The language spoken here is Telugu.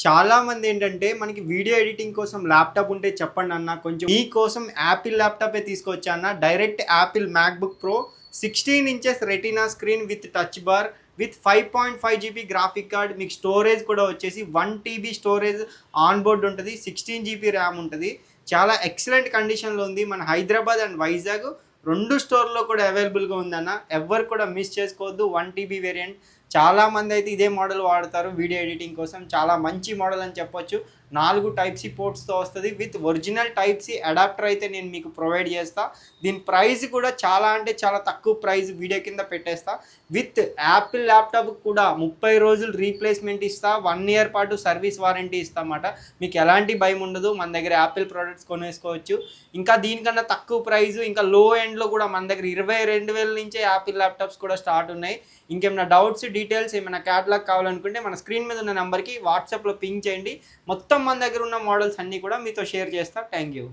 చాలా మంది ఏంటంటే మనకి వీడియో ఎడిటింగ్ కోసం ల్యాప్‌టాప్ ఉంటే చెప్పండి అన్న. కొంచెం మీకోసం యాపిల్ ల్యాప్‌టాపే తీసుకొచ్చా అన్న. Direct Apple MacBook pro 16 inches retina screen with touch bar with 5.5 GB graphic card. మీకు స్టోరేజ్ కూడా వచ్చేసి 1 టీబీ స్టోరేజ్ ఆన్ బోర్డ్ ఉంటది. 16 జీబీ ర్యామ్ ఉంటది. చాలా ఎక్సలెంట్ కండిషన్‌లో ఉంది. మన హైదరాబాద్ అండ్ వైజాగ్ 2 స్టోర్‌లో కూడా అవైలబుల్‌గా ఉందన్న. ఎవ్వరు కూడా మిస్ చేసుకోవద్దు. 1 టీబీ వేరియంట్. చాలామంది అయితే ఇదే మోడల్ వాడతారు వీడియో ఎడిటింగ్ కోసం. చాలా మంచి మోడల్ అని చెప్పొచ్చు. 4 టైప్ సి పోర్ట్స్‌తో వస్తది. With original type C adapter అయితే నేను మీకు ప్రొవైడ్ చేస్తా. దీని ప్రైస్ కూడా చాలా అంటే చాలా తక్కువ ప్రైస్ వీడియో కింద పెట్టేస్తా. విత్ యాపిల్ ల్యాప్‌టాప్ కూడా 30 రోజులు రీప్లేస్‌మెంట్ ఇస్తా. 1 ఇయర్ పాటు సర్వీస్ వారంటీ ఇస్తామాట. మీకు ఎలాంటి భయం ఉండదు. మన దగ్గర యాపిల్ ప్రొడక్ట్స్ కొనేసుకోవచ్చు. ఇంకా దీనికన్నా తక్కువ ప్రైస్ ఇంకా లో ఎండ్‌లో కూడా మన దగ్గర 22,000 నుంచే యాపిల్ ల్యాప్‌టాప్స్ కూడా స్టార్ట్ ఉన్నాయి. ఇంకేమైనా డౌట్స్, డీటెయిల్స్ ఏమైనా క్యాటలాగ్ కావాలనుకుంటే మన స్క్రీన్ మీద ఉన్న నెంబర్‌కి వాట్సాప్‌లో పింగ్ చేయండి. మొత్తం మన దగ్గర ఉన్న మోడల్స్ అన్నీ కూడా మీతో షేర్ చేస్తా. Thank you.